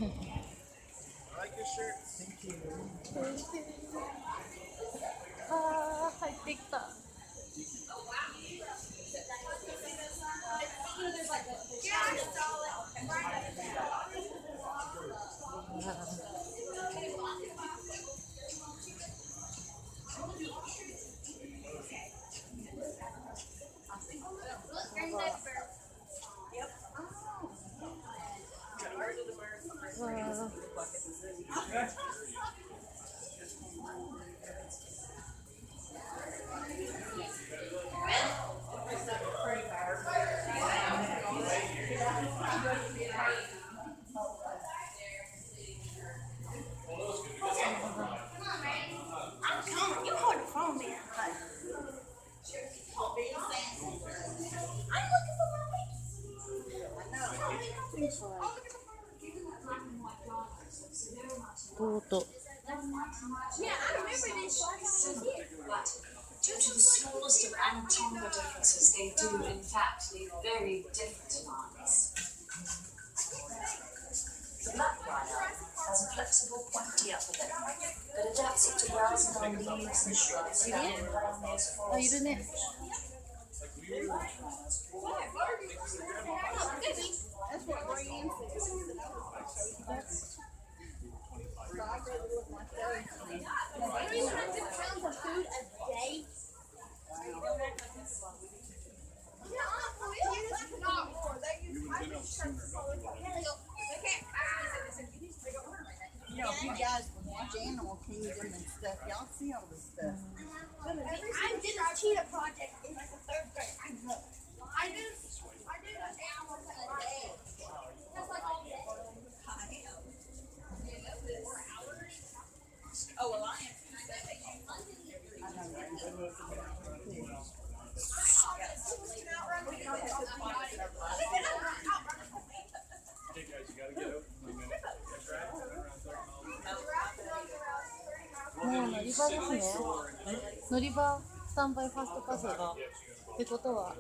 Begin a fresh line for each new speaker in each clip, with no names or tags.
あー、入ってきた。ボート。
Due to the smallest of anatomical differences, they do in fact lead very different lives. The black rhino has a flexible, pointy upper lip that adapts it to browsing on leaves and shrubs found in Rhinos
あ、いるね。
You know, if you guys watch Animal Kingdom and stuff, y'all see all this stuff.
I did a cheetah project in like the 3rd grade. I did an animal a day. That's like all day. Oh, well, I am.
もう乗り場ですね。乗り場スタンバイファーストパスがってことは、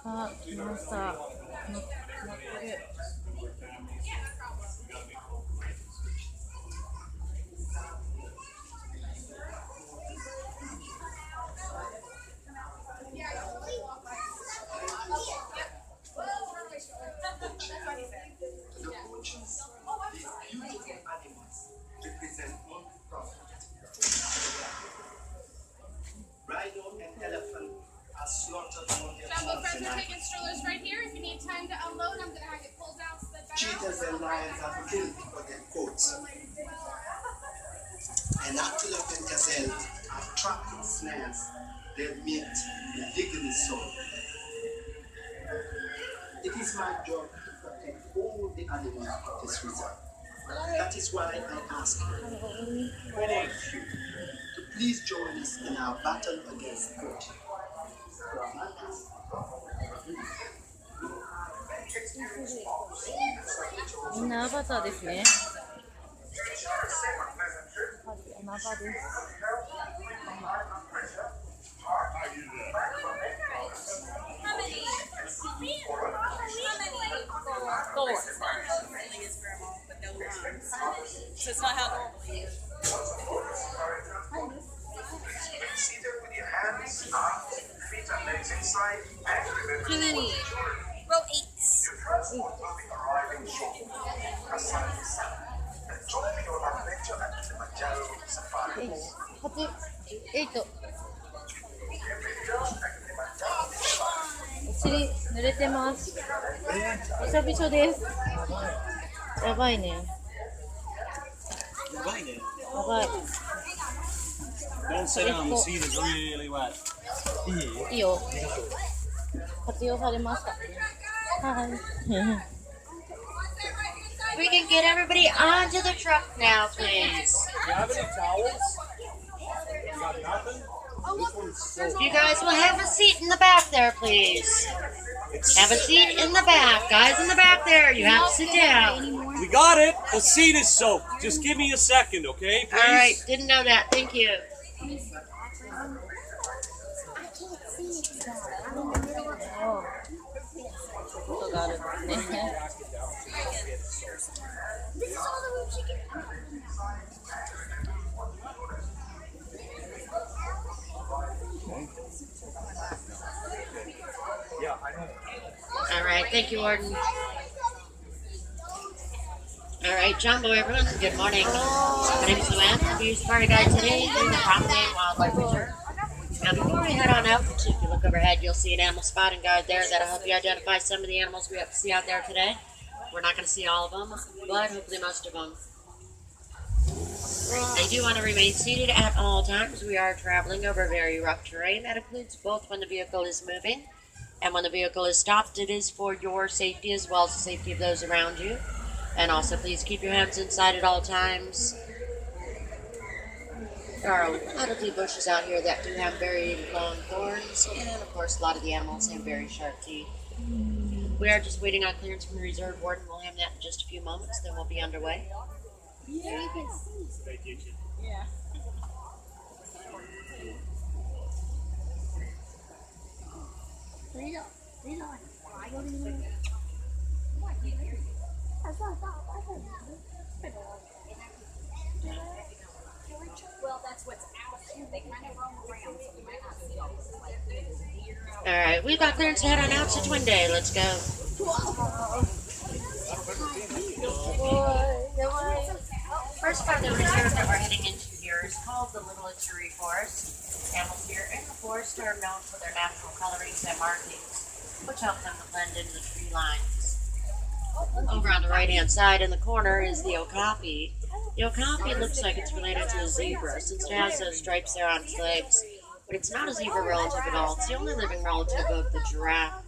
あ、来ました。乗ってる。
Rhino and elephant are slaughtered on their
Jumbo
farms
friends
in
are
Africa.
taking strollers right here. If you need time to unload, I'm going to have it pulled down to the back.
Cheetahs and lions are killed for their coats. And antelope and gazelle are trapped in snares. Their meat illegally sold. It is my job to protect all the animals of this reserve. That is why I ask all of you to please join us in our battle against poaching.
みんなアバターですね。やはり穴場です。
So it's not how it normally is.
Seated with your hands up, feet and legs inside, and remember to
many?
Row 8.
your transport will be arriving shortly. Aside and join your adventure at Kilimanjaro Safari.
8、8。お尻濡れてます。びしょびしょです。やばいね。
やばいね。
やばい。
Don't sit down, the seat is really wet.
いいよ。活用されました。はい。
We can get everybody onto the truck now, please.
Do you have any towels? You got nothing?
You guys will have a seat in the back there, please. Have a seat in the back. Guys in the back there, you have to sit down.
We got it. The seat is soaked. Just give me a second, okay? Please.
All right, didn't know that. Thank you.
ことがあるんですね。
This is all the root chicken.
All right, thank you, Warden. All right, Jumbo, everyone. Good morning. My name is Luann. I'll be your safari guide today in the Promenade Wildlife Reserve. Now, before we head on out, if you look overhead, you'll see an animal spotting guide there that'll help you identify some of the animals we have to see out there today. We're not going to see all of them, but hopefully most of them. They do want to remain seated at all times. We are traveling over very rough terrain. That includes both when the vehicle is moving and when the vehicle is stopped. It is for your safety as well as the safety of those around you. And also, please keep your hands inside at all times. There are a lot of deep bushes out here that do have very long thorns, and of course, a lot of the animals have very sharp teeth. We are just waiting on clearance from the reserve warden. We'll have that in just a few moments, then we'll be underway.
Yeah. Yeah.
Well, that's what's out there. They kind of roam around, so we might not see all this like deer.
All right, we've got clearance to head on out to Twin Day. Let's go. First part of the reserve that we're heading into here is called the Little Ituri Forest. Animals here in the forest are known for their natural colorings and markings, which help them to blend into the tree lines. Over on the right-hand side in the corner is the okapi. The okapi looks like it's related to a zebra, since it has those stripes there on its legs. But it's not a zebra relative at all. It's the only living relative of the giraffe.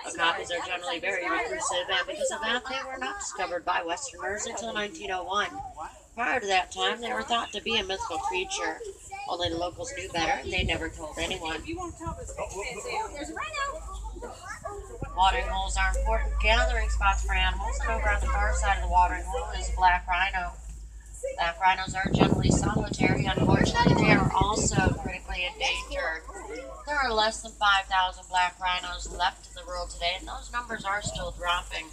Okapis are generally very reclusive, and because of that, they were not discovered by Westerners until 1901. Prior to that time, they were thought to be a mythical creature. Only the locals knew better, and they never told anyone.
There's a rhino.
Watering holes are important gathering spots for animals, and over on the far side of the watering hole is a black rhino. Black rhinos are generally solitary. Unfortunately, they are also critically endangered. There are less than 5,000 black rhinos left in the world today, and those numbers are still dropping.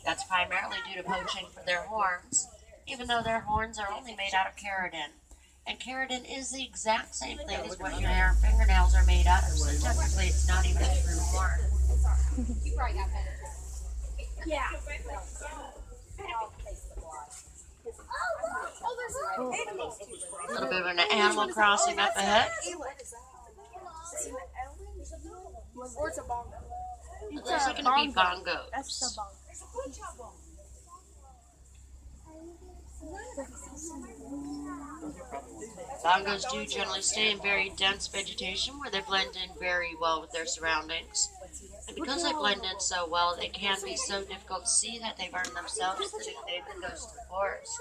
That's primarily due to poaching for their horns, even though their horns are only made out of keratin. And keratin is the exact same thing as what your hair and fingernails are made out of, so technically it's not even a true horn.
You probably got better. Yeah.
A little bit of an animal crossing up ahead.
What's a bongo?
Those are going to be bongos.
That's the bongo.
Bongos do generally stay in very dense vegetation where they blend in very well with their surroundings. And because they blend in so well, it can be so difficult to see that they burn themselves the nickname that goes to the forest.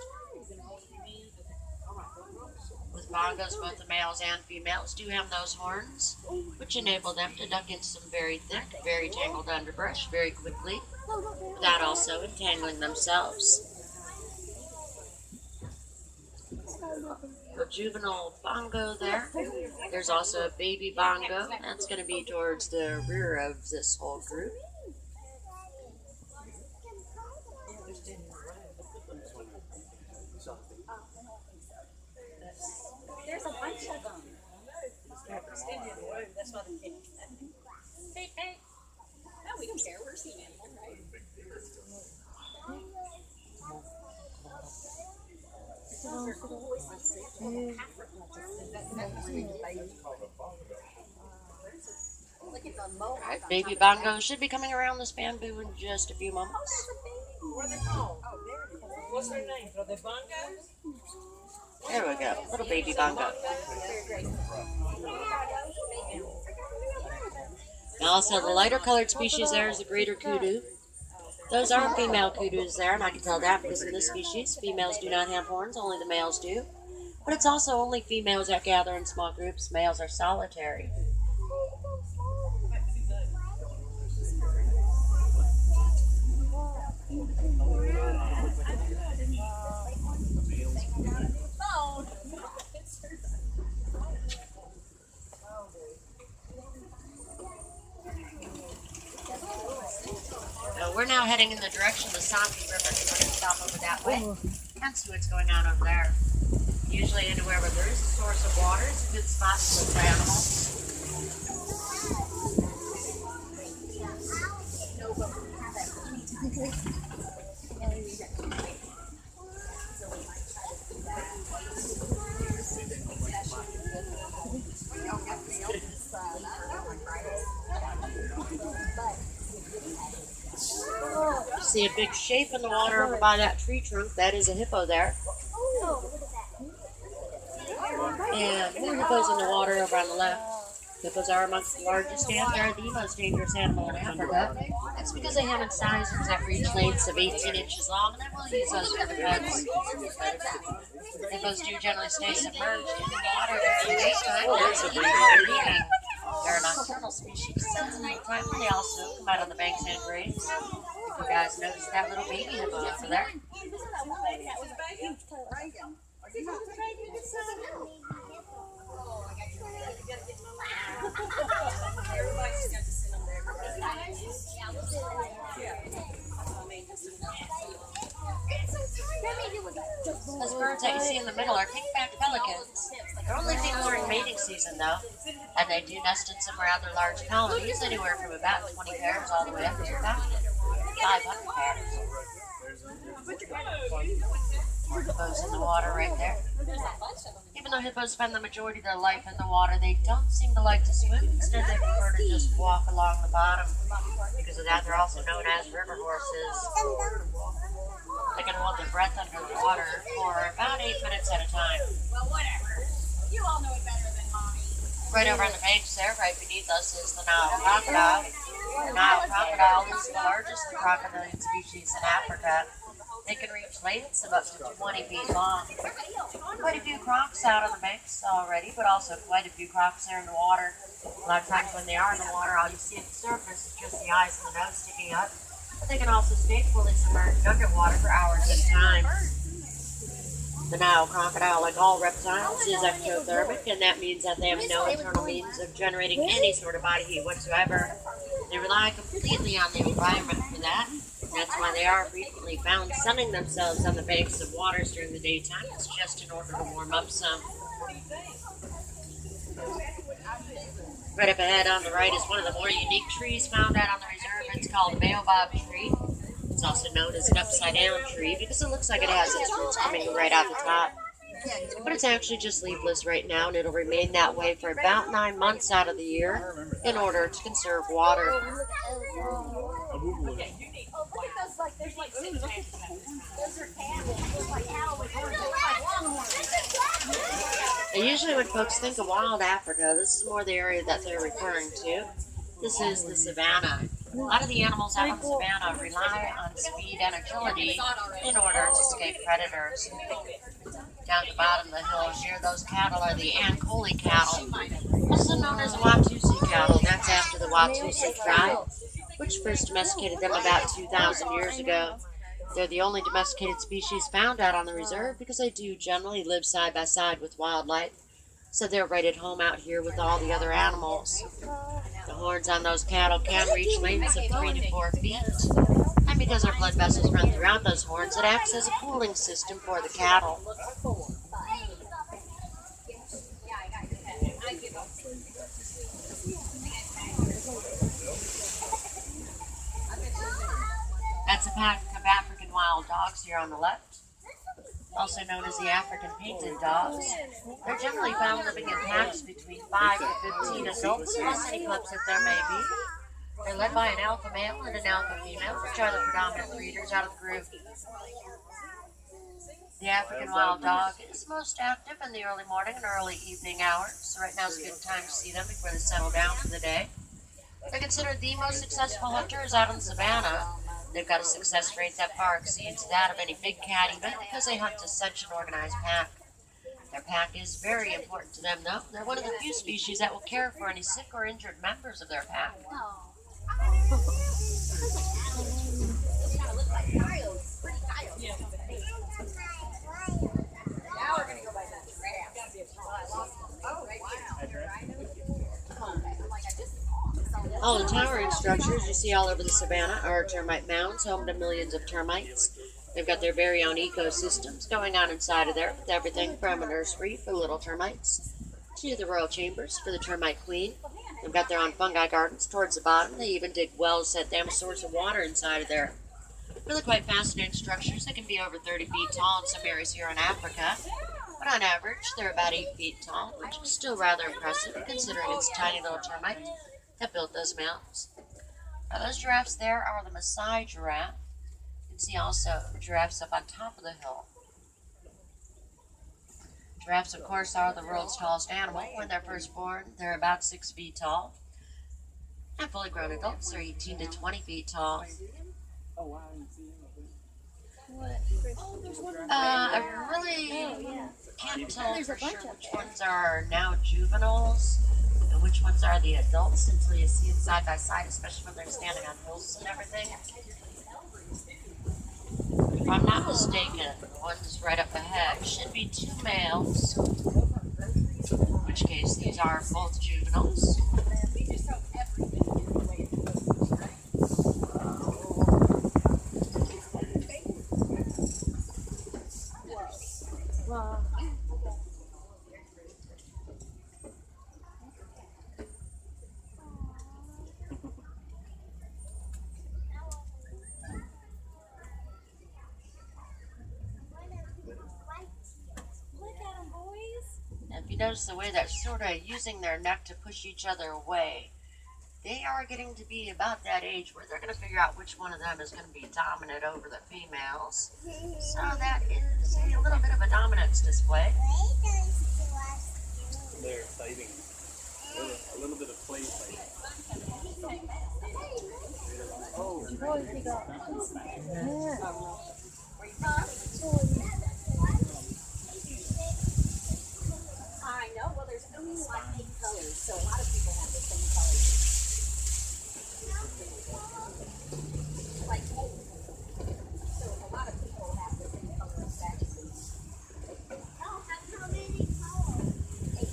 With bongos, both the males and females do have those horns, which enable them to duck into some very thick, very tangled underbrush very quickly, without also entangling themselves. A juvenile bongo there. There's also a baby bongo. That's going to be towards the rear of this whole group.
There's a bunch of them. Hey. No, we don't care. We're seeing animals, right?
Alright, baby bongo should be coming around this bamboo in just a few moments.
What are they called? What's their name? Are they bongos?
There we go, little baby bongo. And also, the lighter colored species there is the greater kudu. Those are female kudus there, and I can tell that because in this species, females do not have horns, only the males do. But it's also only females that gather in small groups. Males are solitary. we're now heading in the direction of the Safi River. We're going to stop over that way and see what's going on over there. Usually anywhere where there is a source of water is a good spot to look for animals. See a big shape in the water over by that tree trunk. That is a hippo there. And more hippos in the water over on the left. Hippos are amongst the largest and they're the most dangerous animal in Africa. That's because they have incisors that reach lengths of 18 inches long, and they will use those for the pets. Hippos do generally stay submerged in the water during the daytime. That's a breeding. They're a nocturnal species. So at nighttime, they also come out on the banks and graves. If you guys notice that little baby hippo over there. Those birds that you see in the middle are pink-backed pelicans. They're only female during mating season, though, and they do nest in some rather large colonies, anywhere from about 20 pairs all the way up to about 500 pairs. More hippos in the water right there. Even though hippos spend the majority of their life in the water, they don't seem to like to swim. Instead, they prefer to just walk along the bottom. Because of that, they're also known as river horses. They can hold their breath under the water for about 8 minutes at a time.
Well, whatever. You all know it better than mommy.
Right over on the banks there, right beneath us, is the Nile Crocodile. The Nile Crocodile is the largest crocodilian species in Africa. They can reach lengths of up to 20 feet long. Quite a few crocs out on the banks already, but also quite a few crocs there in the water. A lot of times when they are in the water, all you see at the surface is just the eyes and the nose sticking up. But they can also stay fully submerged underwater for hours at a time. The Nile crocodile, like all reptiles, is ectothermic, and that means that they have no internal means of generating any sort of body heat whatsoever. They rely completely on the environment for that. That's why they are frequently found sunning themselves on the banks of waters during the daytime. It's just in order to warm up some. Right up ahead on the right is one of the more unique trees found out on the reserve. It's called a baobab tree. It's also known as an upside-down tree because it looks like it has its roots coming right out the top. But it's actually just leafless right now, and it'll remain that way for about 9 months out of the year in order to conserve water. And usually when folks think of wild Africa, this is more the area that they're referring to. This is the savannah. A lot of the animals out in the savannah rely on speed and agility in order to escape predators. Down the bottom of the hill near those cattle are the Ankole cattle, also known as Watusi cattle. That's after the Watusi tribe, which first domesticated them about 2,000 years ago. They're the only domesticated species found out on the reserve because they do generally live side by side with wildlife. So they're right at home out here with all the other animals. The horns on those cattle can reach lengths of 3 to 4 feet. And because their blood vessels run throughout those horns, it acts as a cooling system for the cattle. That's a pack of African wild dogs here on the left, also known as the African painted dogs. They're generally found living in packs between 5 to 15 adults, plus any pups that there may be. They're led by an alpha male and an alpha female, which are the predominant breeders out of the group. The African wild dog is most active in the early morning and early evening hours, so right now is a good time to see them before they settle down for the day. They're considered the most successful hunters out in the savannah. They've got a success rate that far exceeds that of any big cat even because they hunt as such an organized pack. Their pack is very important to them though. They're one of the few species that will care for any sick or injured members of their pack. All the towering structures you see all over the savannah are termite mounds, home to millions of termites. They've got their very own ecosystems going on inside of there, with everything from a nursery for little termites to the royal chambers for the termite queen. They've got their own fungi gardens towards the bottom. They even dig wells that they have a source of water inside of there. Really quite fascinating structures. They can be over 30 feet tall in some areas here in Africa, but on average they're about 8 feet tall, which is still rather impressive considering it's a tiny little termite that built those mountains. Now those giraffes there are the Maasai giraffe. You can see also giraffes up on top of the hill. Giraffes, of course, are the world's tallest animal. When they're first born, they're about 6 feet tall. And fully grown adults are 18 to 20 feet tall. I really can't tell for sure which ones are now juveniles and which ones are the adults until you see it side by side, especially when they're standing on hills and everything. If I'm not mistaken, the ones right up ahead should be 2 males, in which case these are both juveniles.
Wow.
If you notice the way they're sort of using their neck to push each other away, they are getting to be about that age where they're going to figure out which one of them is going to be dominant over the females. So that is a little bit of a dominance display.
They're fighting. A little bit of play fighting. Oh,
I know. Well, there's only like 8 colors, so a lot of people have the same colors. Like 8. So a lot of people have the same color as that. How many colors? 8.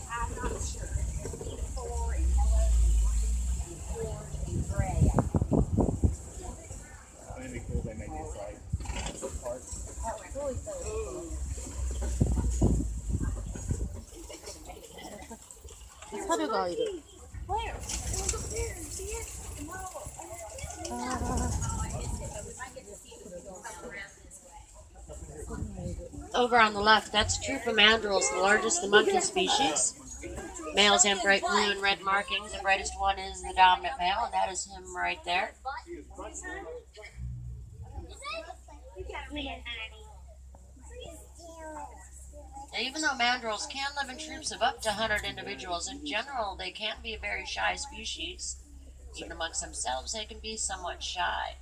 I'm not sure. 4 and yellow and orange and gray.
it'd be cool if they make these like parts.
사료가 이래.
Over on the left, that's a troop of mandrills, the largest among his species. Males have bright blue and red markings. The brightest one is the dominant male, and that is him right there. Now, even though mandrills can live in troops of up to 100 individuals, in general, they can be a very shy species. Even amongst themselves, they can be somewhat shy.